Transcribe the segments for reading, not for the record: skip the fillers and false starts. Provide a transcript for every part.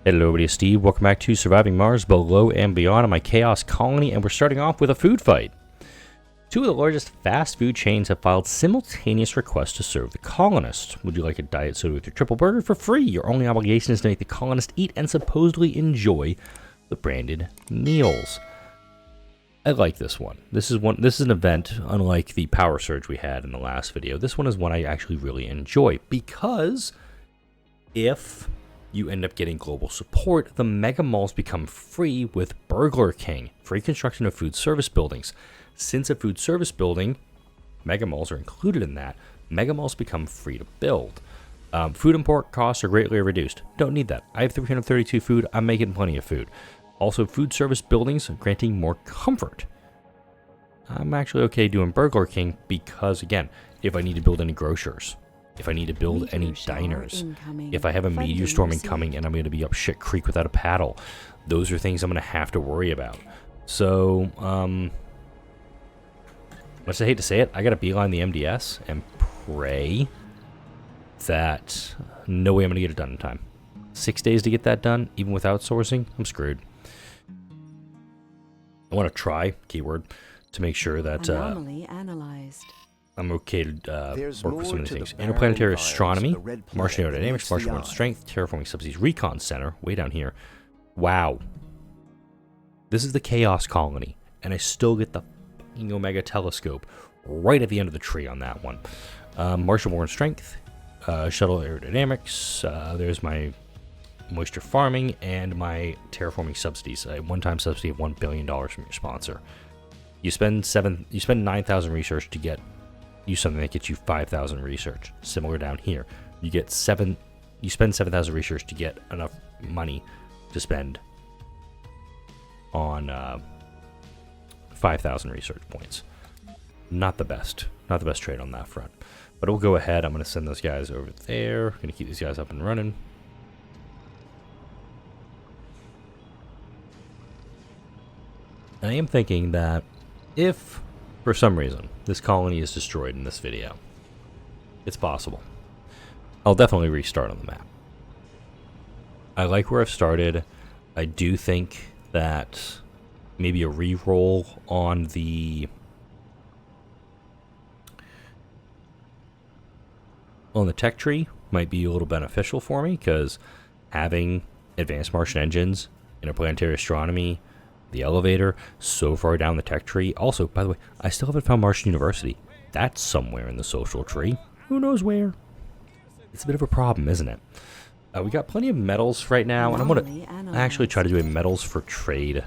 Hello everybody, it's Steve. Welcome back to Surviving Mars Below and Beyond on my Chaos Colony, and we're starting off with a food fight. Two of the largest fast food chains have filed simultaneous requests to serve the Colonist. Would you like a diet soda with your triple burger for free? Your only obligation is to make the Colonist eat and supposedly enjoy the branded meals. I like this one. This is an event unlike the power surge we had in the last video. This one is one I actually really enjoy because if you end up getting global support, the mega malls become free with Burglar King, free construction of food service buildings. Since a food service building, mega malls are included in that, mega malls become free to build. Food import costs are greatly reduced. Don't need that. I have 332 food. I'm making plenty of food. Also, food service buildings granting more comfort. I'm actually okay doing Burglar King because, again, if I need to build any grocers, if I need to build any diners, if I have a meteor storm incoming and I'm going to be up shit creek without a paddle, those are things I'm going to have to worry about. So, much I hate to say it, I got to beeline the MDS and pray that no way I'm going to get it done in time. 6 days to get that done, even with outsourcing, I'm screwed. I want to try, keyword, to make sure that I'm okay to work with some of these things. Interplanetary astronomy, Martian aerodynamics, Martian world strength, terraforming subsidies, recon center, way down here. Wow. This is the Chaos Colony, and I still get the fucking Omega telescope right at the end of the tree on that one. Martian world strength, shuttle aerodynamics, there's my moisture farming, and my terraforming subsidies. A one-time subsidy of $1 billion from your sponsor. You spend 9,000 research to get something that gets you 5,000 research. Similar down here, you spend 7,000 research to get enough money to spend on 5,000 research points. Not the best trade on that front. But we'll go ahead. I'm going to send those guys over there. Going to keep these guys up and running. And I am thinking that if, for some reason, this colony is destroyed in this video, it's possible, I'll definitely restart on the map. I like where I've started. I do think that maybe a re-roll on the tech tree might be a little beneficial for me, because having advanced Martian engines, interplanetary astronomy, the elevator so far down the tech tree. Also, by the way, I still haven't found Martian University. That's somewhere in the social tree. Who knows where? It's a bit of a problem, isn't it? We got plenty of metals right now, and I'm going to actually try to do a metals for trade.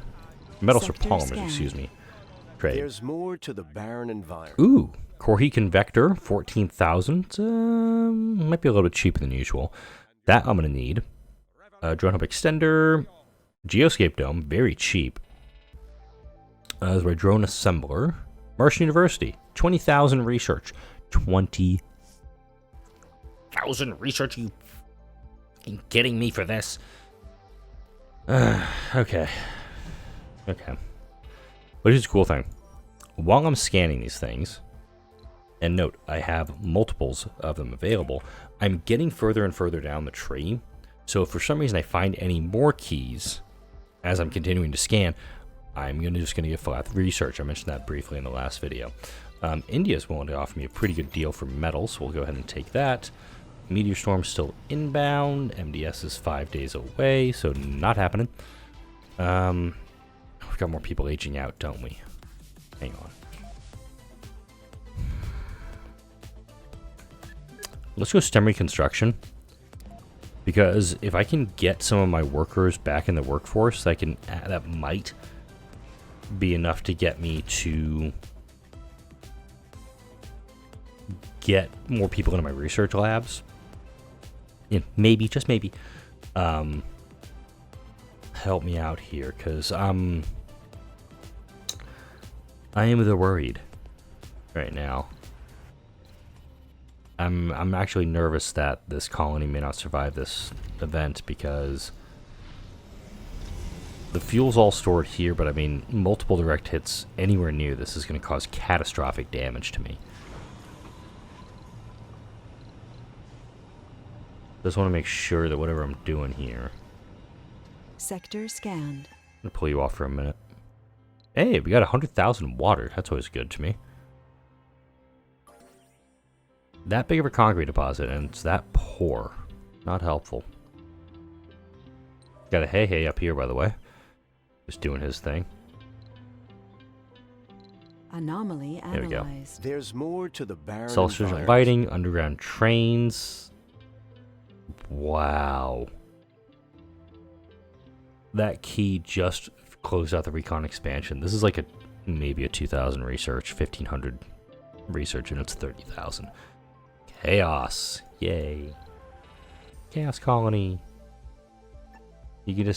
Metals for polymers, excuse me. Trade. There's more to the barren environment. Ooh, Corhi Convector, 14,000. Might be a little bit cheaper than usual. That I'm going to need. Drone Hub Extender. Geoscape Dome, very cheap. There's my drone assembler. Martian University, 20,000 research. 20,000 research? You fucking kidding me for this? Okay. But here's the cool thing. While I'm scanning these things, and note, I have multiples of them available, I'm getting further and further down the tree. So if for some reason I find any more keys as I'm continuing to scan, I'm just going to get flat research. I mentioned that briefly in the last video. India is willing to offer me a pretty good deal for metals, so we'll go ahead and take that. Meteor Storm still inbound. MDS is 5 days away, so not happening. We've got more people aging out, don't we? Hang on. Let's go STEM reconstruction. Because if I can get some of my workers back in the workforce, that might be enough to get me to get more people into my research labs. Yeah, maybe, just maybe. Help me out here, because I am worried right now. I'm actually nervous that this colony may not survive this event, because the fuel's all stored here, but I mean, multiple direct hits anywhere near this is going to cause catastrophic damage to me. Just want to make sure that whatever I'm doing here Sector scanned. I'm gonna pull you off for a minute. Hey, we got 100,000 water. That's always good to me. That big of a concrete deposit, and it's that poor. Not helpful. Got a hey up here, by the way. Just doing his thing. Anomaly There we go. analyzed. There's more to the barren Self-sufficient environs. lighting, underground trains. Wow. That key just closed out the recon expansion. This is like maybe a 2,000 research, 1,500 research, and it's 30,000. Chaos. Yay. Chaos colony. You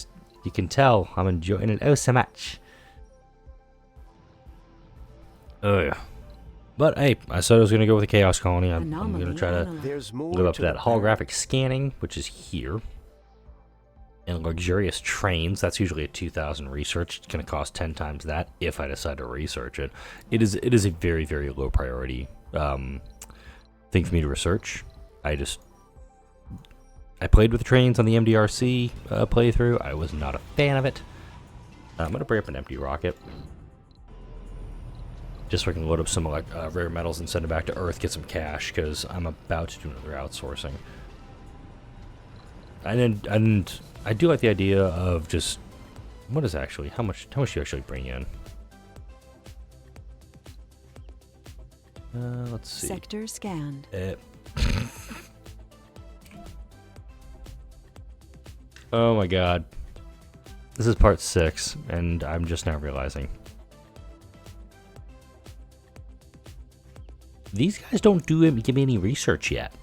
can tell I'm enjoying it oh so much. Oh yeah. But hey, I said I was going to go with the Chaos Colony. I'm going to try to There's more live up to the that holographic scanning, which is here. And luxurious trains, that's usually a 2,000 research. It's going to cost 10 times that if I decide to research it. It is a very, very low priority thing for me to research. I played with the trains on the MDRC playthrough. I was not a fan of it. I'm going to bring up an empty rocket. Just so I can load up some rare metals and send it back to Earth, get some cash, because I'm about to do another outsourcing. And I do like the idea of just what is actually how much do you actually bring in? Let's see. Sector scanned. Oh my god. This is part 6, and I'm just now realizing. These guys don't give me any research yet.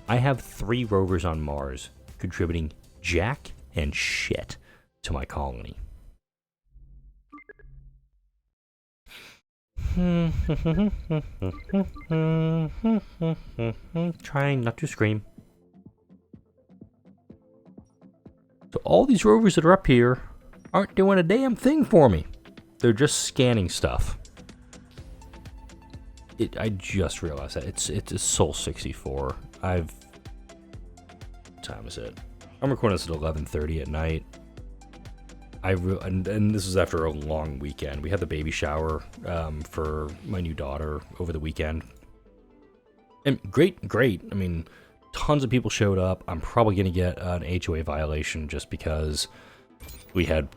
I have 3 rovers on Mars contributing jack and shit to my colony. Trying not to scream. So all these rovers that are up here aren't doing a damn thing for me. They're just scanning stuff. I just realized that it's Soul 64. What time is it? I'm recording this at 11:30 at night. And this is after a long weekend. We had the baby shower for my new daughter over the weekend. And great. I mean, tons of people showed up. I'm probably going to get an HOA violation just because we had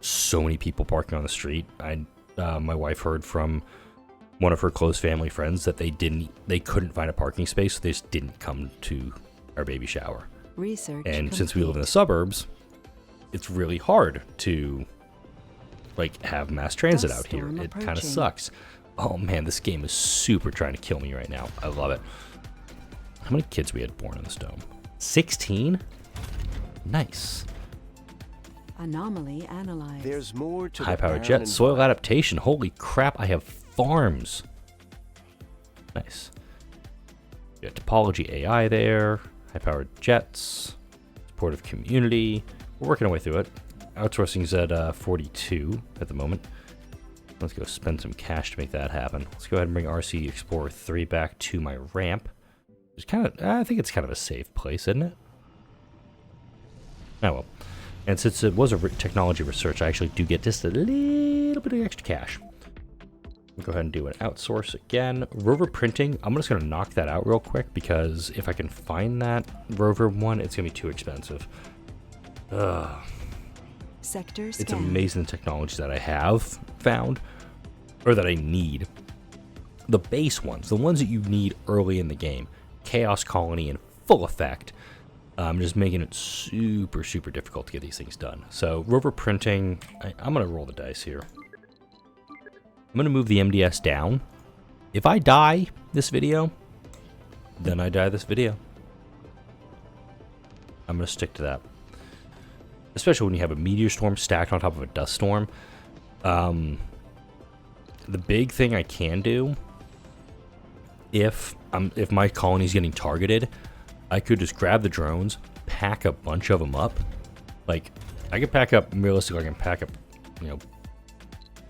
so many people parking on the street. My wife heard from one of her close family friends that they couldn't find a parking space, so they just didn't come to our baby shower. Research And complete. since we live in the suburbs, it's really hard to have mass transit out here. It kind of sucks. Oh man, this game is super trying to kill me right now. I love it. How many kids we had born in this dome? 16? Nice. Anomaly analyzed. There's more to High-powered jet, soil adaptation. Holy crap, I have farms. Nice. We got topology AI there. High-powered jets. Supportive community. We're working our way through it. Outsourcing's at 42 at the moment. Let's go spend some cash to make that happen. Let's go ahead and bring RC Explorer 3 back to my ramp. It's I think it's kind of a safe place, isn't it? Oh well. And since it was a technology research, I actually do get just a little bit of extra cash. We'll go ahead and do an outsource again. Rover printing, I'm just going to knock that out real quick because if I can find that rover one, it's going to be too expensive. Sector It's scanned. amazing the technology that I have found, or that I need. The base ones, the ones that you need early in the game. Chaos Colony in full effect. Just making it super, super difficult to get these things done. So, rover printing, I'm going to roll the dice here. I'm going to move the MDS down. If I die this video, then I die this video. I'm going to stick to that. Especially when you have a meteor storm stacked on top of a dust storm. The big thing I can do, if my colony's getting targeted, I could just grab the drones, pack a bunch of them up. Like, I could pack up, realistically, I can pack up,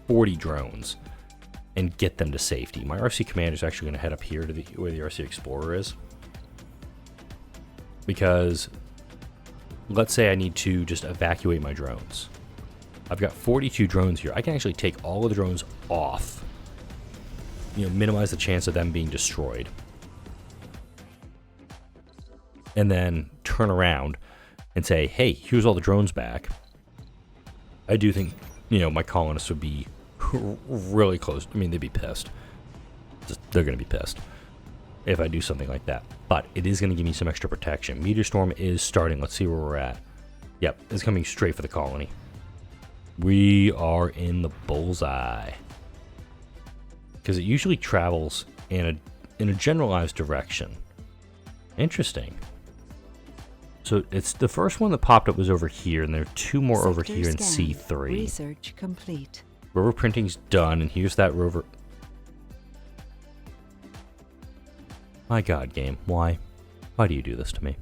40 drones and get them to safety. My RC commander is actually going to head up here to where the RC Explorer is. Because let's say I need to just evacuate my drones. I've got 42 drones here. I can actually take all of the drones off. You know, minimize the chance of them being destroyed. And then turn around and say, hey, here's all the drones back. I do think, you know, my colonists would be really close. I mean, they'd be pissed. They're going to be pissed if I do something like that. But it is going to give me some extra protection. Meteor storm is starting. Let's see where we're at. Yep, it's coming straight for the colony. We are in the bullseye. Because it usually travels in a generalized direction. Interesting. So it's the first one that popped up was over here, and there are two more over here in C3. Research complete. Rover printing's done, and here's that rover. My God, game, why? Why do you do this to me?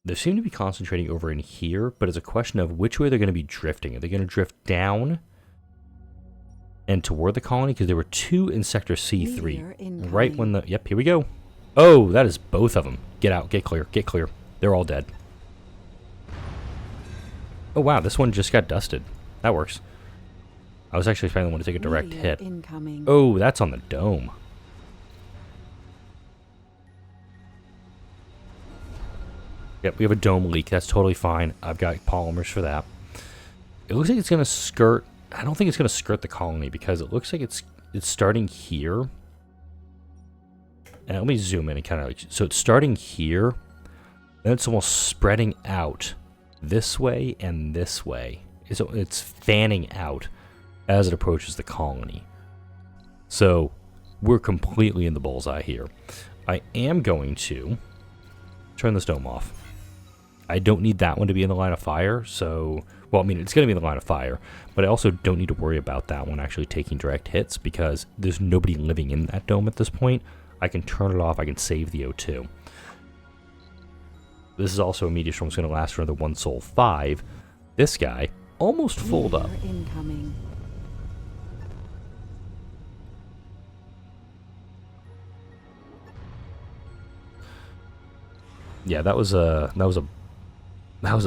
They seem to be concentrating over in here, but it's a question of which way they're going to be drifting. Are they going to drift down and toward the colony? Because there were two in Sector C3. Right when the... Yep, here we go. Oh, that is both of them. Get out, get clear, get clear. They're all dead. Oh, wow, this one just got dusted. That works. I was actually expecting the one to take a direct hit. Incoming. Oh, that's on the dome. Yep, we have a dome leak. That's totally fine. I've got polymers for that. It looks like it's going to skirt... I don't think it's going to skirt the colony because it looks like it's starting here. And let me zoom in and kind of like... So it's starting here. Then it's almost spreading out this way and this way. It's fanning out as it approaches the colony. So we're completely in the bullseye here. I am going to turn this dome off. I don't need that one to be in the line of fire, so... Well, I mean, it's going to be in the line of fire, but I also don't need to worry about that one actually taking direct hits because there's nobody living in that dome at this point. I can turn it off, I can save the O2. This is also a meteor storm that's going to last for another 1 Sol 5. This guy almost fulled up. Incoming. Yeah, that was a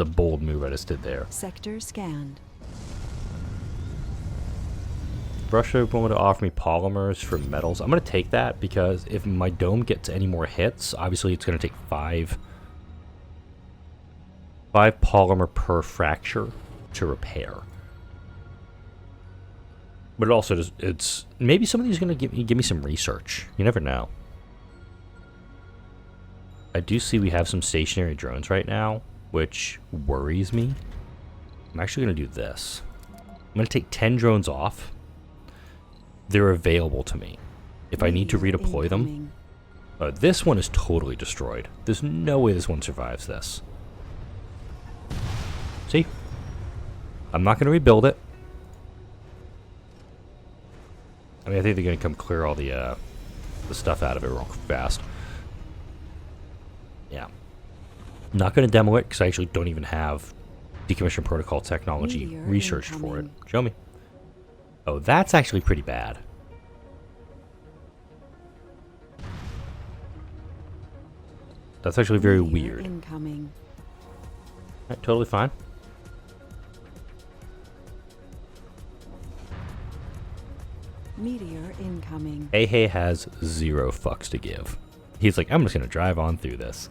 bold move I just did there. Sector scanned. Russia wanted to offer me polymers for metals. I'm going to take that because if my dome gets any more hits, obviously it's going to take 5 polymer per fracture to repair. But it also does, it's maybe some of these are going to give me some research. You never know. I do see we have some stationary drones right now, which worries me. I'm actually going to do this. I'm going to take 10 drones off. They're available to me. If I need to redeploy them. This one is totally destroyed. There's no way this one survives this. See? I'm not going to rebuild it. I mean, I think they're going to come clear all the stuff out of it real fast. Yeah. Not going to demo it because I actually don't even have decommission protocol technology researched for it. Show me. Oh, that's actually pretty bad. That's actually very weird. Incoming. Right, totally fine. Meteor incoming. Hey has 0 fucks to give. He's like, I'm just going to drive on through this.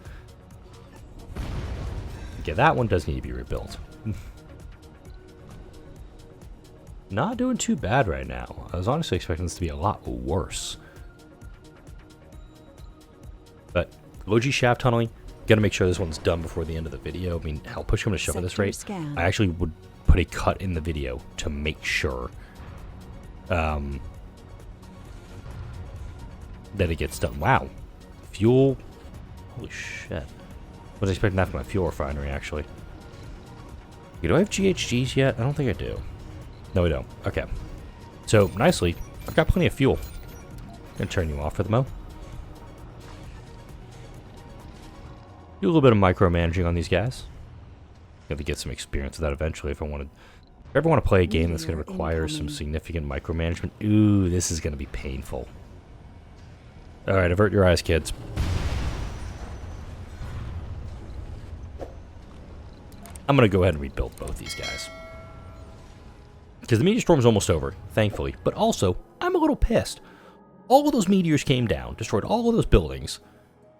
Okay, that one does need to be rebuilt. Not doing too bad right now. I was honestly expecting this to be a lot worse. But low-G shaft tunneling, gotta make sure this one's done before the end of the video. I mean, hell, push him to shove at this rate. Scan. I actually would put a cut in the video to make sure that it gets done. Wow. Fuel. Holy shit. I was expecting that from my fuel refinery, actually. Do I have GHGs yet? I don't think I do. No, I don't. Okay. So, nicely, I've got plenty of fuel. I'm going to turn you off for the mo. Do a little bit of micromanaging on these guys. Have to get some experience with that eventually if I ever want to play a game that's going to require some significant micromanagement. Ooh, this is going to be painful. Alright, avert your eyes, kids. I'm going to go ahead and rebuild both these guys. Because the meteor storm's almost over, thankfully. But also, I'm a little pissed. All of those meteors came down, destroyed all of those buildings.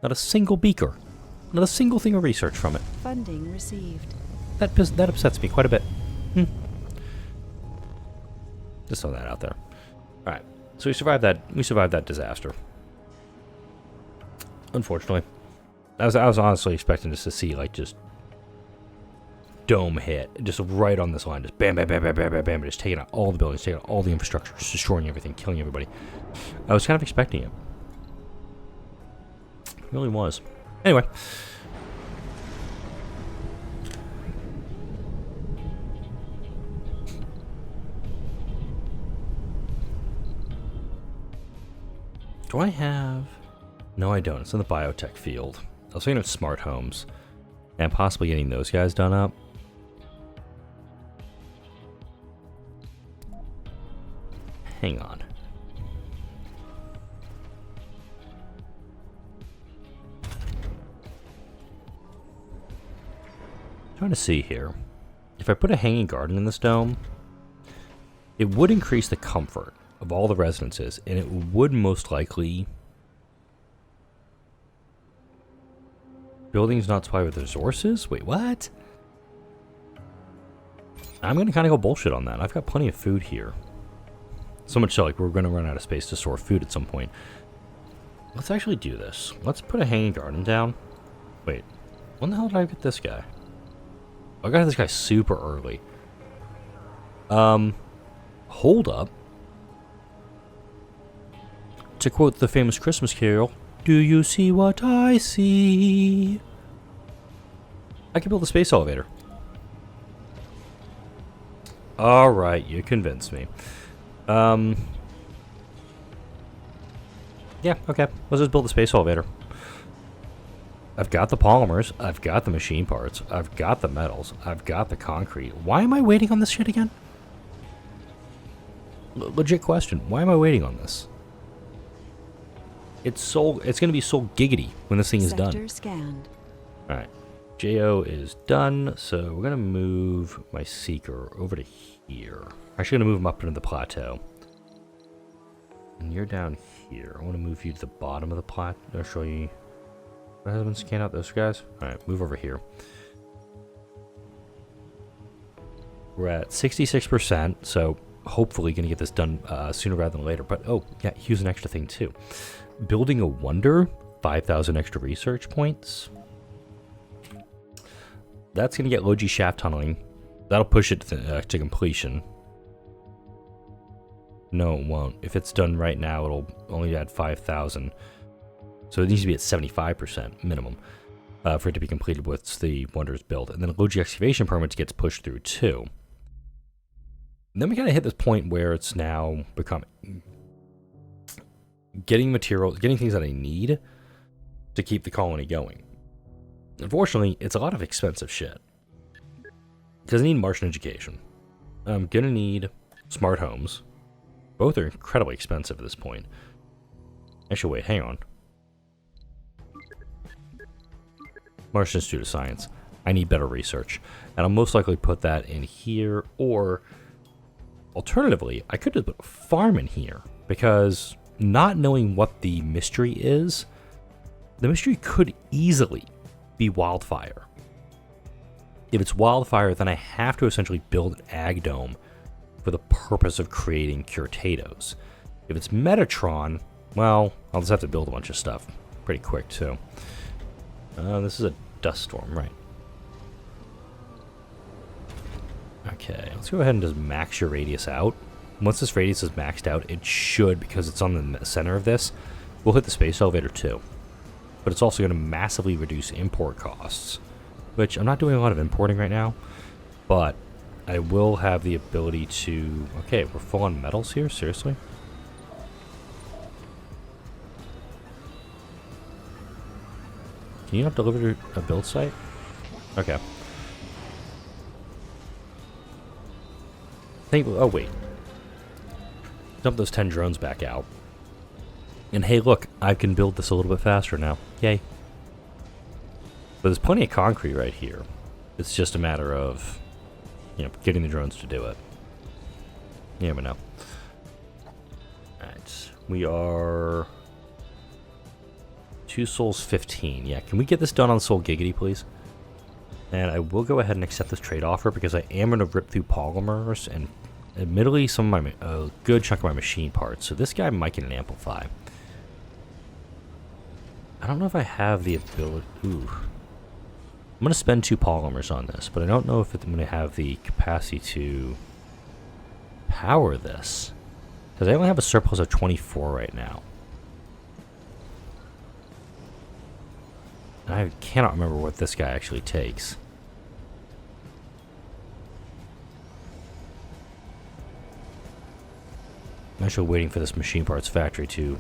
Not a single beaker. Not a single thing of research from it. Funding received. That upsets me quite a bit. Just throw that out there. Alright, so we survived that disaster. Unfortunately. I was honestly expecting just to see, like, just dome hit. Just right on this line. Just bam, bam, bam, bam, bam, bam, bam. Just taking out all the buildings, taking out all the infrastructure, just destroying everything, killing everybody. I was kind of expecting it. It really was. Anyway. Do I have... No, I don't. It's in the biotech field. I was thinking of smart homes. And possibly getting those guys done up. Hang on. Trying to see here. If I put a hanging garden in this dome, it would increase the comfort of all the residences, and it would most likely... Buildings not supplied with resources? Wait, what? I'm going to kind of go bullshit on that. I've got plenty of food here. So much so, like, we're going to run out of space to store food at some point. Let's actually do this. Let's put a hanging garden down. Wait, when the hell did I get this guy? I got this guy super early. Hold up. To quote the famous Christmas carol, do you see what I see? I can build a space elevator. Alright, you convinced me. Yeah, okay. Let's just build a space elevator. I've got the polymers. I've got the machine parts. I've got the metals. I've got the concrete. Why am I waiting on this shit again? Legit question. Why am I waiting on this? It's going to be so giggity when this thing is done. Sector scanned. Alright. JO is done, so we're going to move my Seeker over to here. I'm actually going to move him up into the plateau. And you're down here. I want to move you to the bottom of the plateau. I'll show you. What hasn't been scanned out those guys? Alright, move over here. We're at 66%, so hopefully going to get this done sooner rather than later. But, oh, yeah, here's an extra thing, too. Building a wonder, 5,000 extra research points. That's going to get low-G shaft tunneling. That'll push it to completion. No, it won't. If it's done right now, it'll only add 5,000. So it needs to be at 75% minimum for it to be completed once the wonder is built. And then low-G excavation permits gets pushed through, too. And then we kind of hit this point where it's now becoming... Getting materials, getting things that I need to keep the colony going. Unfortunately, it's a lot of expensive shit. Because I need Martian education. I'm gonna need smart homes. Both are incredibly expensive at this point. Actually, wait, hang on. Martian Institute of Science. I need better research. And I'll most likely put that in here, or alternatively, I could just put a farm in here. Because not knowing what the mystery is, the mystery could easily be wildfire. If it's wildfire, then I have to essentially build an ag dome for the purpose of creating curtados. If it's Metatron, well, I'll just have to build a bunch of stuff pretty quick too. This is a dust storm, right? Okay, let's go ahead and just max your radius out. Once this radius is maxed out, it should, because it's on the center of this, we'll hit the space elevator too. But it's also going to massively reduce import costs, which I'm not doing a lot of importing right now, but I will have the ability to... Okay, we're full on metals here? Seriously? Can you not deliver to a build site? Okay. Oh, wait. Dump those 10 drones back out. And hey, look, I can build this a little bit faster now. Yay. But there's plenty of concrete right here. It's just a matter of, getting the drones to do it. You never know. Alright. We are 2 souls 15. Yeah, can we get this done on Soul Giggity, please? And I will go ahead and accept this trade offer because I am going to rip through polymers and admittedly some of a good chunk of my machine parts. So this guy might get an amplify. I don't know if I have the ability. Ooh. I'm going to spend 2 polymers on this, but I don't know if I'm going to have the capacity to power this. Because I only have a surplus of 24 right now. And I cannot remember what this guy actually takes. I'm actually waiting for this machine parts factory to...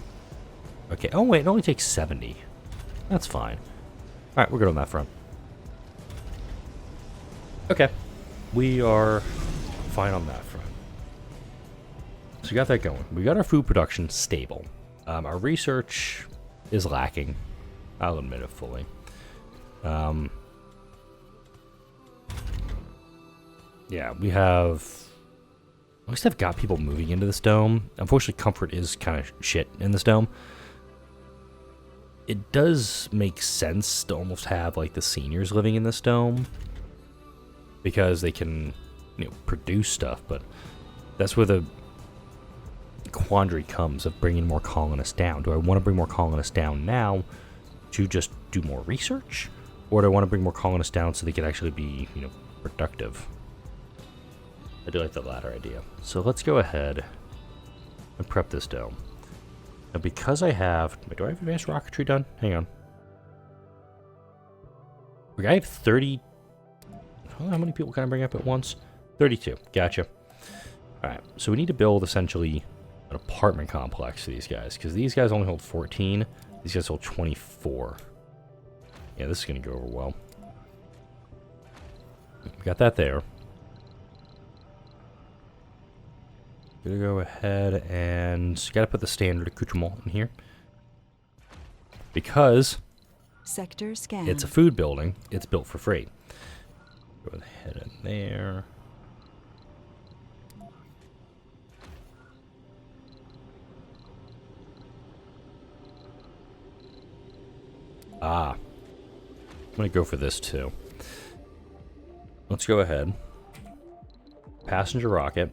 Okay, oh wait, it only takes 70. That's fine. Alright, we're good on that front. Okay. We are fine on that front. So we got that going. We got our food production stable. Our research is lacking. I'll admit it fully. Yeah, we have... At least I've got people moving into this dome. Unfortunately, comfort is kind of shit in this dome. It does make sense to almost have, like, the seniors living in this dome. Because they can, produce stuff, but that's where the quandary comes of bringing more colonists down. Do I want to bring more colonists down now to just do more research? Or do I want to bring more colonists down so they can actually be, productive? I do like the latter idea. So let's go ahead and prep this dome. Now because I have... Do I have advanced rocketry done? Hang on. Okay, I have 30... How many people can I bring up at once? 32. Gotcha. Alright, so we need to build essentially an apartment complex for these guys. Because these guys only hold 14. These guys hold 24. Yeah, this is going to go over well. We got that there. Gonna go ahead and gotta put the standard accoutrement in here. Because Sector scan. it's a food building, it's built for freight. Go ahead in there. I'm gonna go for this too. Let's go ahead. Passenger rocket.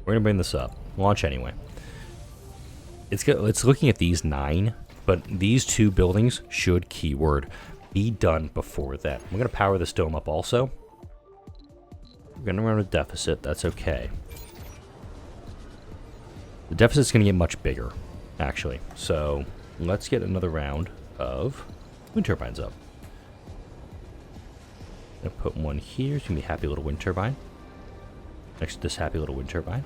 We're gonna bring this up. Launch anyway. It's looking at these 9, but these 2 buildings should keyword be done before that. We're gonna power this dome up also. We're gonna run a deficit. That's okay. The deficit's gonna get much bigger, actually. So let's get another round of wind turbines up. I'm gonna put one here. It's gonna be a happy little wind turbine. Next to this happy little wind turbine.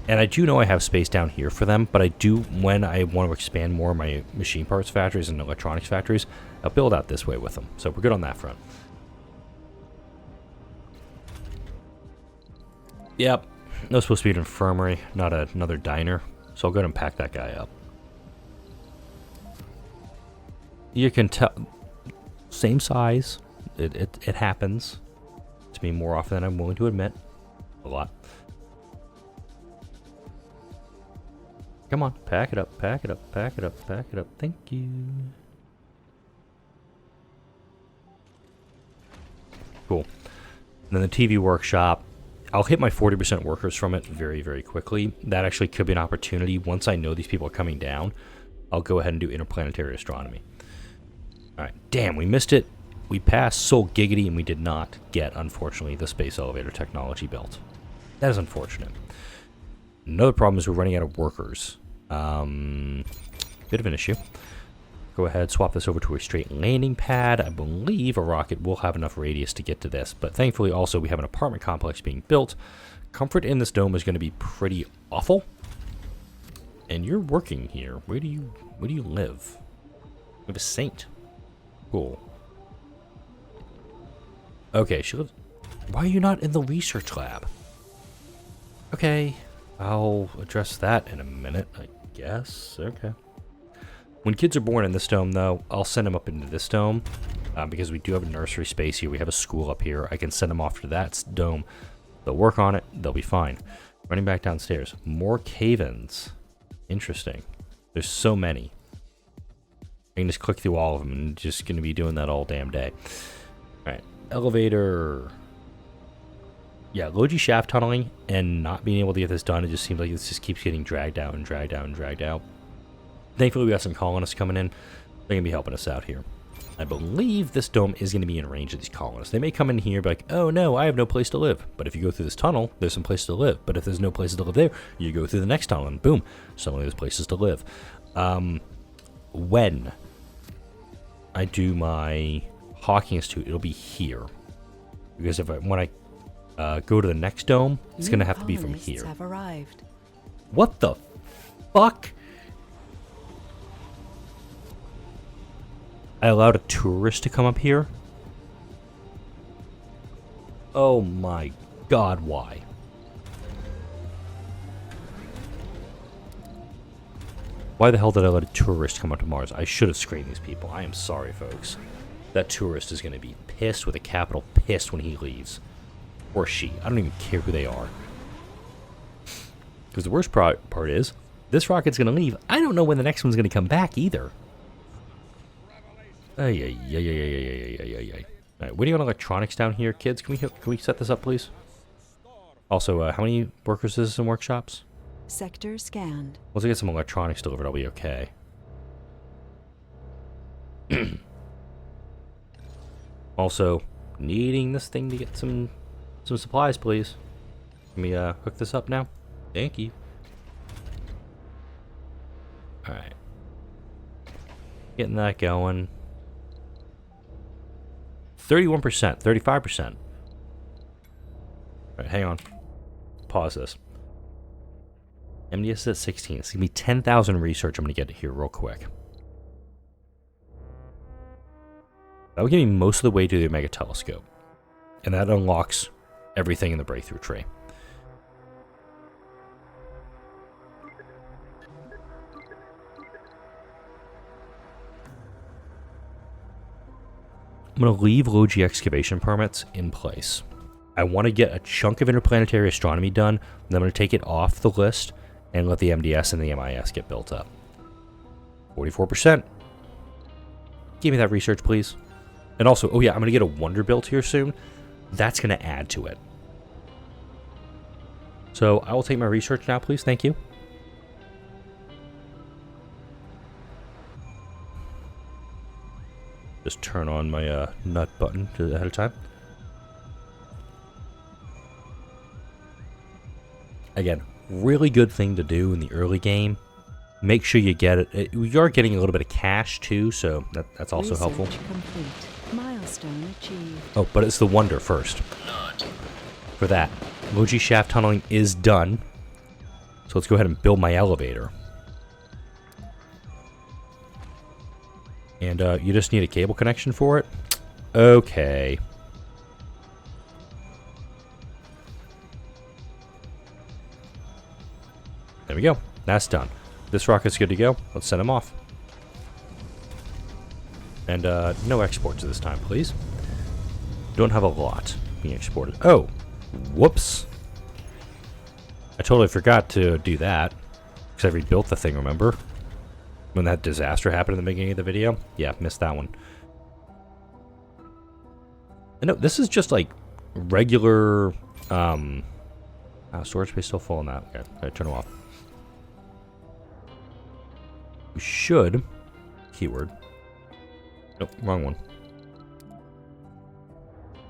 And I do know I have space down here for them, but I do, when I want to expand more of my machine parts factories and electronics factories, I'll build out this way with them. So we're good on that front. Yep. No, supposed to be an infirmary, not another diner. So I'll go ahead and pack that guy up. You can tell... Same size. It happens to me more often than I'm willing to admit. A lot. Come on, pack it up, pack it up, pack it up, pack it up. Thank you. Cool. And then the TV workshop. I'll hit my 40% workers from it very, very quickly. That actually could be an opportunity. Once I know these people are coming down, I'll go ahead and do interplanetary astronomy. Alright, damn, we missed it. We passed Soul Giggity and we did not get, unfortunately, the space elevator technology built. That is unfortunate. Another problem is we're running out of workers. Bit of an issue. Go ahead, swap this over to a straight landing pad. I believe a rocket will have enough radius to get to this, but thankfully also we have an apartment complex being built. Comfort in this dome is going to be pretty awful. And you're working here. Where do you live? We have a saint. Cool. Okay, she lives... Why are you not in the research lab? Okay. I'll address that in a minute, I guess. Okay. When kids are born in this dome, though, I'll send them up into this dome. Because we do have a nursery space here. We have a school up here. I can send them off to that dome. They'll work on it. They'll be fine. Running back downstairs. More cave-ins. Interesting. There's so many. I can just click through all of them and just going to be doing that all damn day. Alright. Elevator. Yeah, low-G shaft tunneling and not being able to get this done. It just seems like this just keeps getting dragged out and dragged out and dragged out. Thankfully, we got some colonists coming in. They're going to be helping us out here. I believe this dome is going to be in range of these colonists. They may come in here and be like, oh no, I have no place to live. But if you go through this tunnel, there's some place to live. But if there's no places to live there, you go through the next tunnel and boom, suddenly there's places to live. When I do my Hawking Institute, it'll be here. Because when I go to the next dome, it's going to have to be from here. Have arrived. What the fuck? I allowed a tourist to come up here? Oh my god, why? Why the hell did I let a tourist come up to Mars? I should have screened these people. I am sorry, folks. That tourist is going to be pissed with a capital pissed when he leaves. Or she. I don't even care who they are. Because the worst part is, this rocket's going to leave. I don't know when the next one's going to come back either. Alright, waiting on electronics down here, kids. Can we set this up, please? Also, how many workers is this in workshops? Sector scanned. Once I get some electronics delivered, I'll be okay. Also, needing this thing to get some supplies, please. Let me hook this up now. Thank you. Alright. Getting that going. 31%, 35%. Alright, hang on. Pause this. MDS is at 16. It's going to be 10,000 research I'm going to get here real quick. That will get me most of the way to the Omega Telescope. And that unlocks everything in the breakthrough tree. I'm going to leave low-G excavation permits in place. I want to get a chunk of interplanetary astronomy done, and then I'm going to take it off the list and let the MDS and the MIS get built up. 44%. Give me that research, please. And also, oh yeah, I'm going to get a wonder built here soon. That's going to add to it. So I will take my research now, please. Thank you. Just turn on my nut button ahead of time. Again, really good thing to do in the early game. Make sure you get it. You are getting a little bit of cash too, so that's also helpful. Complete. Milestone achieved. Oh, but it's the wonder first. For that, low-G shaft tunneling is done. So let's go ahead and build my elevator. And you just need a cable connection for it? Okay. There we go. That's done. This rocket's good to go. Let's send him off. And no exports this time, please. Don't have a lot being exported. Oh, whoops. I totally forgot to do that. Because I rebuilt the thing, remember? When that disaster happened in the beginning of the video? Yeah, missed that one. And no, this is just like regular... storage space still full on that. Okay, gotta turn it off. We should... Keyword. Nope, wrong one.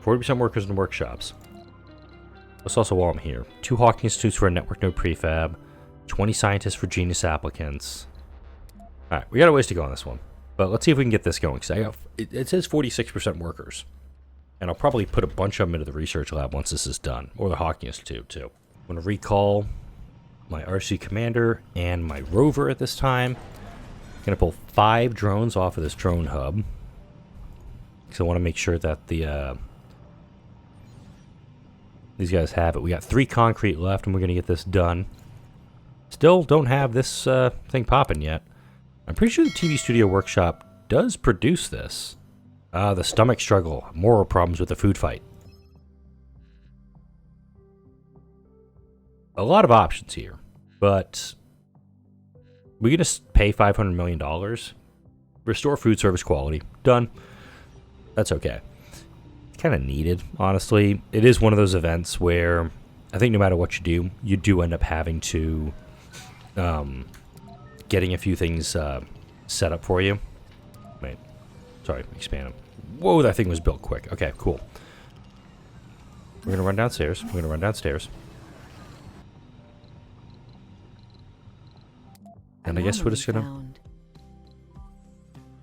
40% workers in workshops. Let's also, while I'm here, 2 Hawking Institutes for a network node prefab, 20 scientists for genius applicants. Alright, we got a ways to go on this one. But let's see if we can get this going. Because it says 46% workers. And I'll probably put a bunch of them into the research lab once this is done. Or the Hawking Institute, too. I'm going to recall my RC Commander and my rover at this time. I'm going to pull 5 drones off of this drone hub. Because I want to make sure that the these guys have it. We got 3 concrete left, and we're going to get this done. still don't have this thing popping yet. I'm pretty sure the TV Studio Workshop does produce this. The stomach struggle. More problems with the food fight. A lot of options here, but we can just pay $500 million. Restore food service quality. Done. That's okay. Kind of needed, honestly. It is one of those events where I think no matter what you do end up having to getting a few things set up for you. Wait. Sorry, expand them. Whoa, that thing was built quick. Okay, cool. We're going to run downstairs. And I guess we're just going to...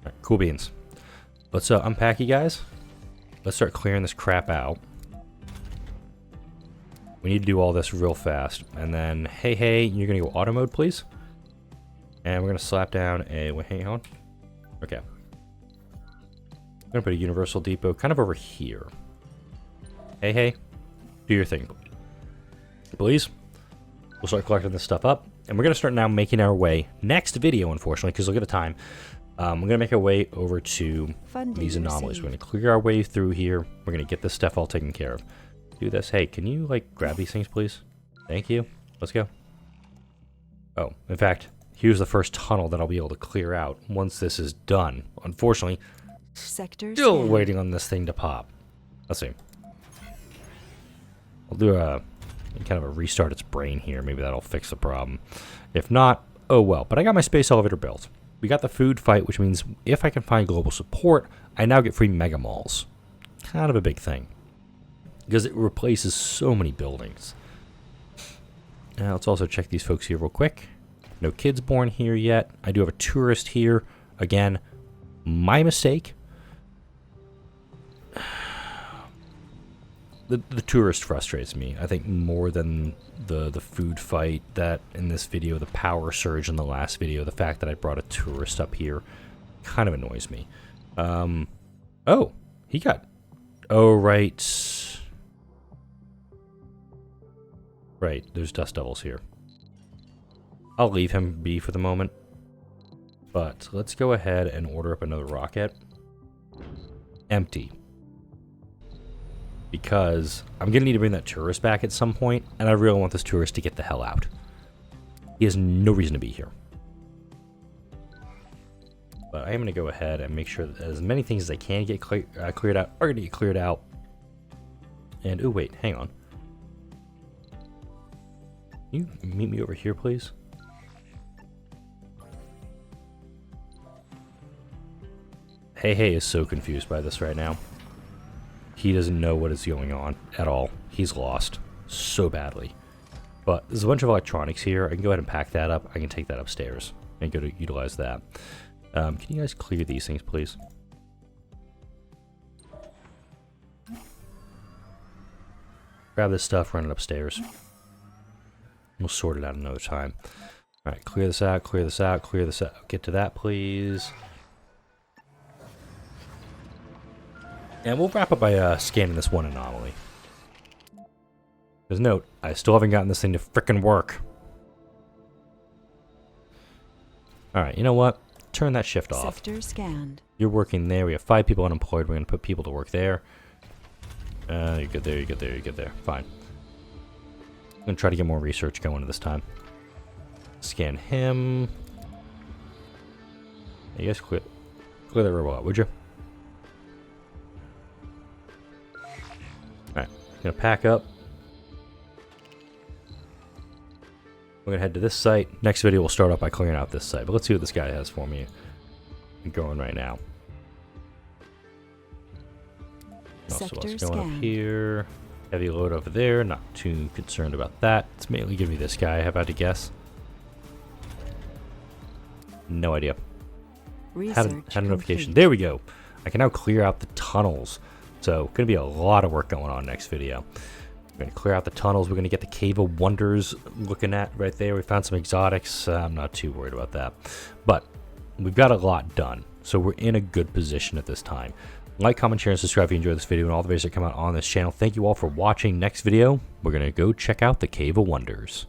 Alright, cool beans. Let's unpack you guys. Let's start clearing this crap out. We need to do all this real fast. And then, hey, you're going to go auto mode, please. And we're going to slap down a... Wait, hang on. Okay. I'm going to put a universal depot kind of over here. Hey, do your thing. Please. We'll start collecting this stuff up. And we're going to start now making our way, next video, unfortunately, because look at the time. We're going to make our way over to these anomalies. We're going to clear our way through here. We're going to get this stuff all taken care of. Do this. Hey, can you, like, grab these things, please? Thank you. Let's go. Oh, in fact, here's the first tunnel that I'll be able to clear out once this is done. Unfortunately, still waiting on this thing to pop. Let's see. I'll do a kind of a restart its brain here. Maybe that'll fix the problem. If not, oh well. But I got my space elevator built. We got the food fight, which means if I can find global support, I now get free mega malls. Kind of a big thing. Because it replaces so many buildings. Now let's also check these folks here real quick. No kids born here yet. I do have a tourist here. Again, my mistake. The tourist frustrates me, I think, more than the food fight that in this video, the power surge in the last video, the fact that I brought a tourist up here kind of annoys me. Oh, he got... Oh, right. Right, there's dust devils here. I'll leave him be for the moment. But let's go ahead and order up another rocket. Empty. Because I'm going to need to bring that tourist back at some point, and I really want this tourist to get the hell out. He has no reason to be here. But I am going to go ahead and make sure that as many things as I can get cleared out are going to get cleared out. And, oh wait, hang on. Can you meet me over here, please? Hey is so confused by this right now. He doesn't know what is going on at all. He's lost so badly. But there's a bunch of electronics here. I can go ahead and pack that up. I can take that upstairs and go to utilize that. Can you guys clear these things, please? Grab this stuff, run it upstairs. We'll sort it out another time. Alright, clear this out, clear this out, clear this out. Get to that, please. And we'll wrap up by scanning this one anomaly. Because note, I still haven't gotten this thing to frickin' work. Alright, you know what? Turn that shift off. Sector scanned. You're working there. We have 5 people unemployed. We're going to put people to work there. You're good there, you're good there, you're good there. Fine. I'm going to try to get more research going this time. Scan him. Hey, you guys clear that robot out, would you? Alright, gonna pack up. We're gonna head to this site. Next video we'll start off by clearing out this site. But let's see what this guy has for me going right now. Also, what's going up here? Heavy load over there. Not too concerned about that. It's mainly gonna be this guy. How about to guess? No idea. Had a notification. There we go. I can now clear out the tunnels. So, going to be a lot of work going on next video. We're going to clear out the tunnels. We're going to get the Cave of Wonders looking at right there. We found some exotics. I'm not too worried about that. But we've got a lot done. So we're in a good position at this time. Like, comment, share, and subscribe if you enjoyed this video and all the videos that come out on this channel. Thank you all for watching. Next video, we're going to go check out the Cave of Wonders.